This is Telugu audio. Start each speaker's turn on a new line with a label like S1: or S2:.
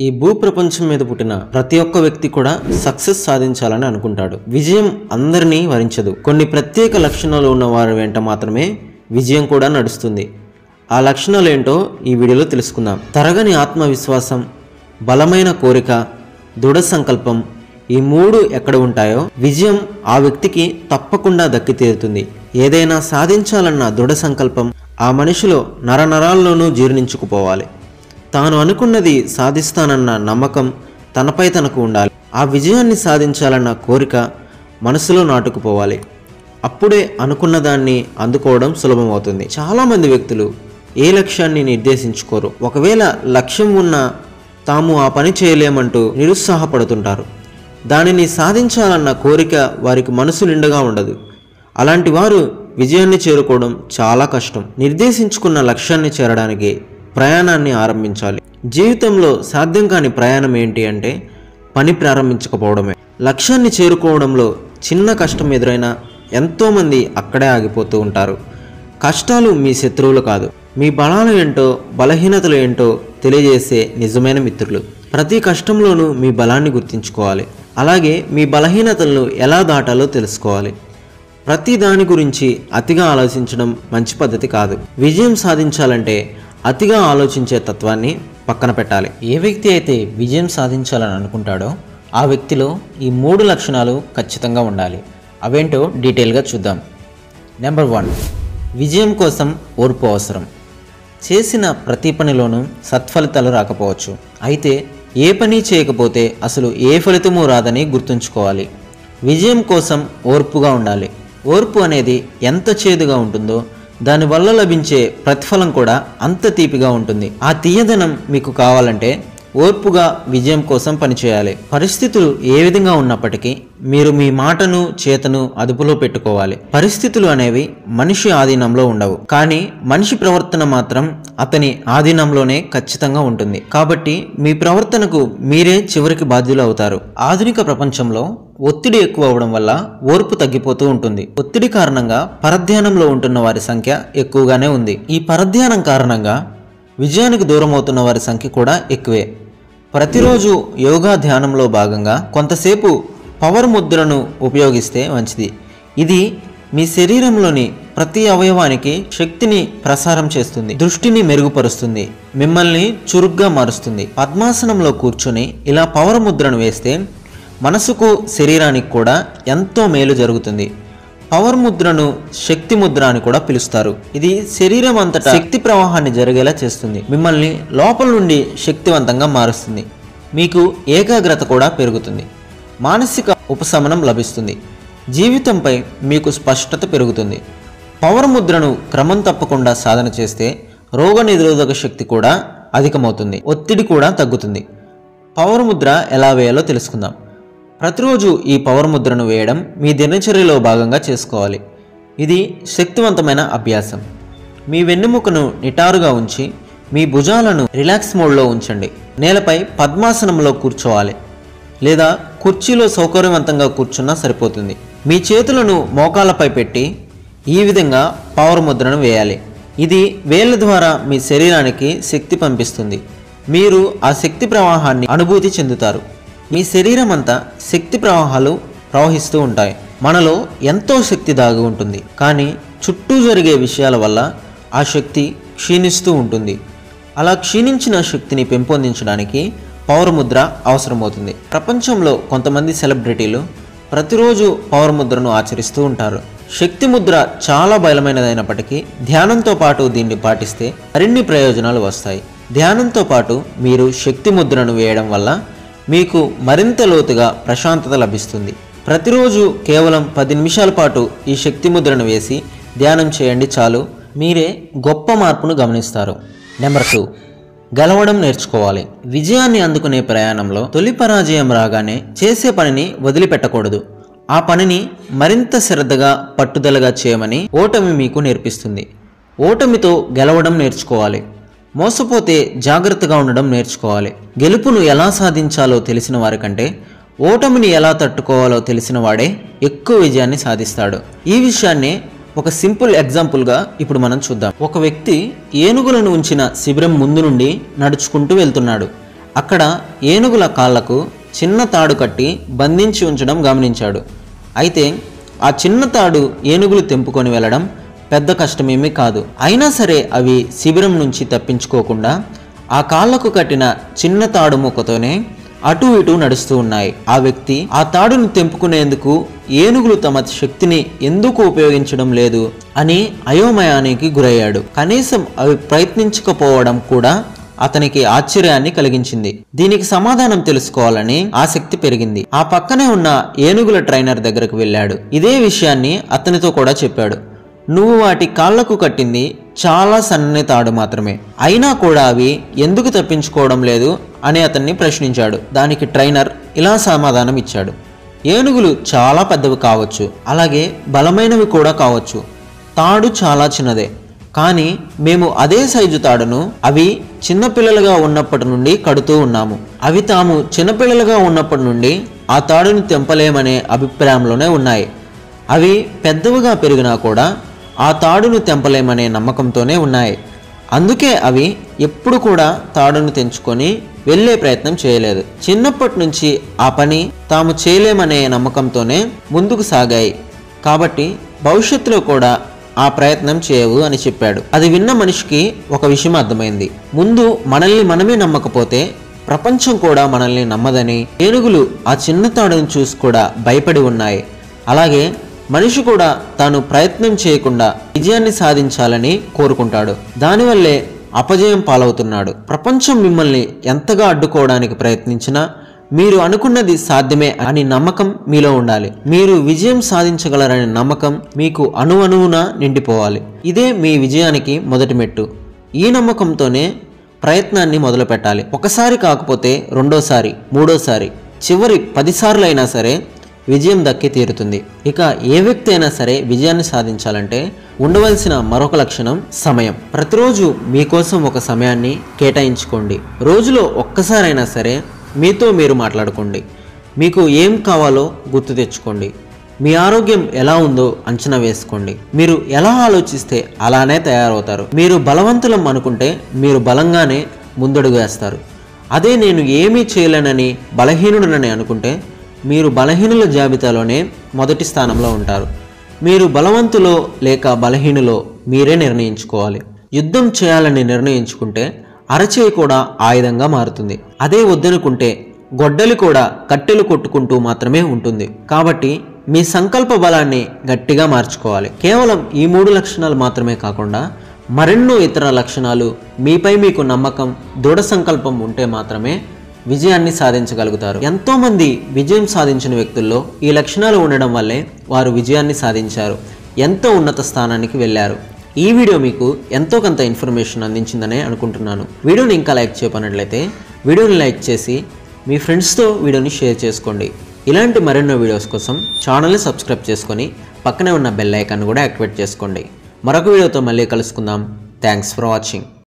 S1: ఈ భూప్రపంచం మీద పుట్టిన ప్రతి ఒక్క వ్యక్తి కూడా సక్సెస్ సాధించాలని అనుకుంటాడు. విజయం అందరినీ వరించదు. కొన్ని ప్రత్యేక లక్షణాలు ఉన్న వారి వెంట మాత్రమే విజయం కూడా నడుస్తుంది. ఆ లక్షణాలు ఏంటో ఈ వీడియోలో తెలుసుకుందాం. తరగని ఆత్మవిశ్వాసం, బలమైన కోరిక, దృఢ సంకల్పం, ఈ మూడు ఎక్కడ ఉంటాయో విజయం ఆ వ్యక్తికి తప్పకుండా దక్కి తీరుతుంది. ఏదైనా సాధించాలన్న దృఢ సంకల్పం ఆ మనిషిలో నరనరాల్లోనూ జీర్ణించుకుపోవాలి. తాను అనుకున్నది సాధిస్తానన్న నమ్మకం తనపై తనకు ఉండాలి. ఆ విజయాన్ని సాధించాలన్న కోరిక మనసులో నాటుకుపోవాలి. అప్పుడే అనుకున్న దాన్ని అందుకోవడం సులభమవుతుంది. చాలామంది వ్యక్తులు ఏ లక్ష్యాన్ని నిర్దేశించుకోరు. ఒకవేళ లక్ష్యం ఉన్నా తాము ఆ పని చేయలేమంటూ నిరుత్సాహపడుతుంటారు. దానిని సాధించాలన్న కోరిక వారికి మనసు నిండుగా ఉండదు. అలాంటి వారు విజయాన్ని చేరుకోవడం చాలా కష్టం. నిర్దేశించుకున్న లక్ష్యాన్ని చేరడానికి ప్రయాణాన్ని ఆరంభించాలి. జీవితంలో సాధ్యం కాని ప్రయాణం ఏంటి అంటే పని ప్రారంభించకపోవడమే. లక్ష్యాన్ని చేరుకోవడంలో చిన్న కష్టం ఎదురైనా ఎంతోమంది అక్కడే ఆగిపోతూ ఉంటారు. కష్టాలు మీ శత్రువులు కాదు, మీ బలాలు ఏంటో బలహీనతలు ఏంటో తెలియజేసే నిజమైన మిత్రులు. ప్రతి కష్టంలోనూ మీ బలాన్ని గుర్తించుకోవాలి. అలాగే మీ బలహీనతలను ఎలా దాటాలో తెలుసుకోవాలి. ప్రతి దాని గురించి అతిగా ఆలోచించడం మంచి పద్ధతి కాదు. విజయం సాధించాలంటే అతిగా ఆలోచించే తత్వాన్ని పక్కన పెట్టాలి. ఏ వ్యక్తి అయితే విజయం సాధించాలని అనుకుంటాడో ఆ వ్యక్తిలో ఈ 3 లక్షణాలు ఖచ్చితంగా ఉండాలి. అవేంటో డీటెయిల్గా చూద్దాం. నెంబర్ 1, విజయం కోసం ఓర్పు అవసరం. చేసిన ప్రతి పనిలోనూ సత్ఫలితాలు రాకపోవచ్చు. అయితే ఏ పని చేయకపోతే అసలు ఏ ఫలితమూ రాదని గుర్తుంచుకోవాలి. విజయం కోసం ఓర్పుగా ఉండాలి. ఓర్పు అనేది ఎంత చేదుగా ఉంటుందో దానివల్ల లభించే ప్రతిఫలం కూడా అంత తీపిగా ఉంటుంది. ఆ తీయదనం మీకు కావాలంటే ఓర్పుగా విజయం కోసం పనిచేయాలి. పరిస్థితులు ఏ విధంగా ఉన్నప్పటికీ మీరు మీ మాటను చేతను అదుపులో పెట్టుకోవాలి. పరిస్థితులు అనేవి మనిషి ఆధీనంలో ఉండవు, కానీ మనిషి ప్రవర్తన మాత్రం అతని ఆధీనంలోనే ఖచ్చితంగా ఉంటుంది. కాబట్టి మీ ప్రవర్తనకు మీరే చివరికి బాధ్యులు అవుతారు. ఆధునిక ప్రపంచంలో ఒత్తిడి ఎక్కువ అవడం వల్ల ఓర్పు తగ్గిపోతూ ఉంటుంది. ఒత్తిడి కారణంగా పరధ్యానంలో ఉంటున్న వారి సంఖ్య ఎక్కువగానే ఉంది. ఈ పరధ్యానం కారణంగా విజయానికి దూరం అవుతున్న వారి సంఖ్య కూడా ఎక్కువే. ప్రతిరోజు యోగా ధ్యానంలో భాగంగా కొంతసేపు పవర్ ముద్రను ఉపయోగిస్తే మంచిది. ఇది మీ శరీరంలోని ప్రతి అవయవానికి శక్తిని ప్రసారం చేస్తుంది, దృష్టిని మెరుగుపరుస్తుంది, మిమ్మల్ని చురుగ్గా మారుస్తుంది. పద్మాసనంలో కూర్చొని ఇలా పవర్ ముద్రను వేస్తే మనసుకు శరీరానికి కూడా ఎంతో మేలు జరుగుతుంది. పవర్ ముద్రను శక్తి ముద్ర అని కూడా పిలుస్తారు. ఇది శరీరం అంతటా శక్తి ప్రవాహాన్ని జరిగేలా చేస్తుంది. మిమ్మల్ని లోపల నుండి శక్తివంతంగా మారుస్తుంది. మీకు ఏకాగ్రత కూడా పెరుగుతుంది. మానసిక ఉపశమనం లభిస్తుంది. జీవితంపై మీకు స్పష్టత పెరుగుతుంది. పవర్ ముద్రను క్రమం తప్పకుండా సాధన చేస్తే రోగ నిరోధక శక్తి కూడా అధికమవుతుంది. ఒత్తిడి కూడా తగ్గుతుంది. పవర్ ముద్ర ఎలా వేయాలో తెలుసుకుందాం. ప్రతిరోజు ఈ పవర్ ముద్రను వేయడం మీ దినచర్యలో భాగంగా చేసుకోవాలి. ఇది శక్తివంతమైన అభ్యాసం. మీ వెన్నెముకను నిటారుగా ఉంచి మీ భుజాలను రిలాక్స్ మోడ్లో ఉంచండి. నేలపై పద్మాసనంలో కూర్చోవాలి, లేదా కుర్చీలో సౌకర్యవంతంగా కూర్చున్నా సరిపోతుంది. మీ చేతులను మోకాళ్ళపై పెట్టి ఈ విధంగా పవర్ ముద్రను వేయాలి. ఇది వేళ్ల ద్వారా మీ శరీరానికి శక్తి పంపిస్తుంది. మీరు ఆ శక్తి ప్రవాహాన్ని అనుభూతి చెందుతారు. మీ శరీరం అంతా శక్తి ప్రవాహాలు ప్రవహిస్తూ ఉంటాయి. మనలో ఎంతో శక్తి దాగి ఉంటుంది, కానీ చుట్టూ జరిగే విషయాల వల్ల ఆ శక్తి క్షీణిస్తూ ఉంటుంది. అలా క్షీణించిన శక్తిని పెంపొందించడానికి పవర్ ముద్ర అవసరమవుతుంది. ప్రపంచంలో కొంతమంది సెలబ్రిటీలు ప్రతిరోజు పవర్ ముద్రను ఆచరిస్తూ ఉంటారు. శక్తి ముద్ర చాలా బలమైనదైనప్పటికీ ధ్యానంతో పాటు దీన్ని పాటిస్తే మరిన్ని ప్రయోజనాలు వస్తాయి. ధ్యానంతో పాటు మీరు శక్తి ముద్రను వేయడం వల్ల మీకు మరింత లోతుగా ప్రశాంతత లభిస్తుంది. ప్రతిరోజు కేవలం 10 నిమిషాల పాటు ఈ శక్తి ముద్రను వేసి ధ్యానం చేయండి చాలు, మీరే గొప్ప మార్పును గమనిస్తారు. నెంబర్ 2, గెలవడం నేర్చుకోవాలి. విజయాన్ని అందుకునే ప్రయాణంలో తొలి పరాజయం రాగానే చేసే పనిని వదిలిపెట్టకూడదు. ఆ పనిని మరింత శ్రద్ధగా పట్టుదలగా చేయమని ఓటమి మీకు నేర్పిస్తుంది. ఓటమితో గెలవడం నేర్చుకోవాలి. మోసపోతే జాగ్రత్తగా ఉండడం నేర్చుకోవాలి. గెలుపును ఎలా సాధించాలో తెలిసిన వారికంటే ఓటమిని ఎలా తట్టుకోవాలో తెలిసిన వాడే ఎక్కువ విజయాన్ని సాధిస్తాడు. ఈ విషయాన్ని ఒక సింపుల్ ఎగ్జాంపుల్గా ఇప్పుడు మనం చూద్దాం. ఒక వ్యక్తి ఏనుగులను ఉంచిన శిబిరం ముందు నుండి నడుచుకుంటూ వెళ్తున్నాడు. అక్కడ ఏనుగుల కాళ్లకు చిన్న తాడు కట్టి బంధించి ఉంచడం గమనించాడు. అయితే ఆ చిన్న తాడు ఏనుగులు తెంపుకొని వెళ్ళడం పెద్ద కష్టమేమీ కాదు. అయినా సరే అవి శిబిరం నుంచి తప్పించుకోకుండా ఆ కాళ్లకు కట్టిన చిన్న తాడు ముక్కతోనే అటు ఇటు నడుస్తూ ఉన్నాయి. ఆ వ్యక్తి ఆ తాడును తెంపుకునేందుకు ఏనుగులు తమ శక్తిని ఎందుకు ఉపయోగించడం లేదు అని అయోమయానికి గురయ్యాడు. కనీసం అవి ప్రయత్నించకపోవడం కూడా అతనికి ఆశ్చర్యాన్ని కలిగించింది. దీనికి సమాధానం తెలుసుకోవాలని ఆసక్తి పెరిగింది. ఆ పక్కనే ఉన్న ఏనుగుల ట్రైనర్ దగ్గరకు వెళ్ళాడు. ఇదే విషయాన్ని అతనితో కూడా చెప్పాడు. నువ్వు వాటి కాళ్లకు కట్టింది చాలా సన్నని తాడు మాత్రమే, అయినా కూడా అవి ఎందుకు తప్పించుకోవడం లేదు అని అతన్ని ప్రశ్నించాడు. దానికి ట్రైనర్ ఇలా సమాధానం ఇచ్చాడు. ఏనుగులు చాలా పెద్దవి కావచ్చు, అలాగే బలమైనవి కూడా కావచ్చు. తాడు చాలా చిన్నదే, కానీ మేము అదే సైజు తాడును అవి చిన్నపిల్లలుగా ఉన్నప్పటి నుండి కడుతూ ఉన్నాము. అవి తాము చిన్నపిల్లలుగా ఉన్నప్పటి నుండి ఆ తాడును తెంపలేమనే అభిప్రాయంలోనే ఉన్నాయి. అవి పెద్దవిగా పెరిగినా కూడా ఆ తాడును తెంపలేమనే నమ్మకంతోనే ఉన్నాయి. అందుకే అవి ఎప్పుడు కూడా తాడును తెంచుకొని వెళ్ళే ప్రయత్నం చేయలేదు. చిన్నప్పటి నుంచి ఆ పని తాము చేయలేమనే నమ్మకంతోనే ముందుకు సాగాయి. కాబట్టి భవిష్యత్తులో కూడా ఆ ప్రయత్నం చేయవు అని చెప్పాడు. అది విన్న మనిషికి ఒక విషయం అర్థమైంది. ముందు మనల్ని మనమే నమ్మకపోతే ప్రపంచం కూడా మనల్ని నమ్మదని. ఏనుగులు ఆ చిన్న తాడును చూసి కూడా భయపడి ఉన్నాయి. అలాగే మనిషి కూడా తాను ప్రయత్నం చేయకుండా విజయాన్ని సాధించాలని కోరుకుంటాడు. దానివల్లే అపజయం పాలవుతున్నాడు. ప్రపంచం మిమ్మల్ని ఎంతగా అడ్డుకోవడానికి ప్రయత్నించినా మీరు అనుకున్నది సాధ్యమే అని నమ్మకం మీలో ఉండాలి. మీరు విజయం సాధించగలరనే నమ్మకం మీకు అణువణువున నిండిపోవాలి. ఇదే మీ విజయానికి మొదటి మెట్టు. ఈ నమ్మకంతోనే ప్రయత్నాన్ని మొదలు పెట్టాలి. ఒకసారి కాకపోతే రెండోసారి, మూడోసారి, చివరి 10 సార్లు అయినా సరే విజయం దక్కి తీరుతుంది. ఇక ఏ వ్యక్తి అయినా సరే విజయాన్ని సాధించాలంటే ఉండవలసిన మరొక లక్షణం సమయం. ప్రతిరోజు మీకోసం ఒక సమయాన్ని కేటాయించుకోండి. రోజులో ఒక్కసారైనా సరే మీతో మీరు మాట్లాడుకోండి. మీకు ఏం కావాలో గుర్తు తెచ్చుకోండి. మీ ఆరోగ్యం ఎలా ఉందో అంచనా వేసుకోండి. మీరు ఎలా ఆలోచిస్తే అలానే తయారవుతారు. మీరు బలవంతులం అనుకుంటే మీరు బలంగానే ముందడుగు వేస్తారు. అదే నేను ఏమీ చేయలేనని బలహీనుడనని అనుకుంటే మీరు బలహీనుల జాబితాలోనే మొదటి స్థానంలో ఉంటారు. మీరు బలవంతులో లేక బలహీనులో మీరే నిర్ణయించుకోవాలి. యుద్ధం చేయాలని నిర్ణయించుకుంటే అరచేయి కూడా ఆయుధంగా మారుతుంది. అదే వద్దనుకుంటే గొడ్డలి కూడా కట్టెలు కొట్టుకుంటూ మాత్రమే ఉంటుంది. కాబట్టి మీ సంకల్ప బలాన్ని గట్టిగా మార్చుకోవాలి. కేవలం ఈ 3 లక్షణాలు మాత్రమే కాకుండా మరెన్నో ఇతర లక్షణాలు, మీపై మీకు నమ్మకం, దృఢ సంకల్పం ఉంటే మాత్రమే విజయాన్ని సాధించగలుగుతారు. ఎంతోమంది విజయం సాధించిన వ్యక్తుల్లో ఈ లక్షణాలు ఉండడం వల్లే వారు విజయాన్ని సాధించారు, ఎంతో ఉన్నత స్థానానికి వెళ్ళారు. ఈ వీడియో మీకు ఎంతో కొంత ఇన్ఫర్మేషన్ అందించిందనే అనుకుంటున్నాను. వీడియోని ఇంకా లైక్ చేయనట్లయితే వీడియోని లైక్ చేసి మీ ఫ్రెండ్స్తో వీడియోని షేర్ చేసుకోండి. ఇలాంటి మరెన్నో వీడియోస్ కోసం ఛానల్ని సబ్స్క్రైబ్ చేసుకొని పక్కనే ఉన్న బెల్ ఐకాన్ కూడా యాక్టివేట్ చేసుకోండి. మరొక వీడియోతో మళ్ళీ కలుసుకుందాం. Thanks for watching.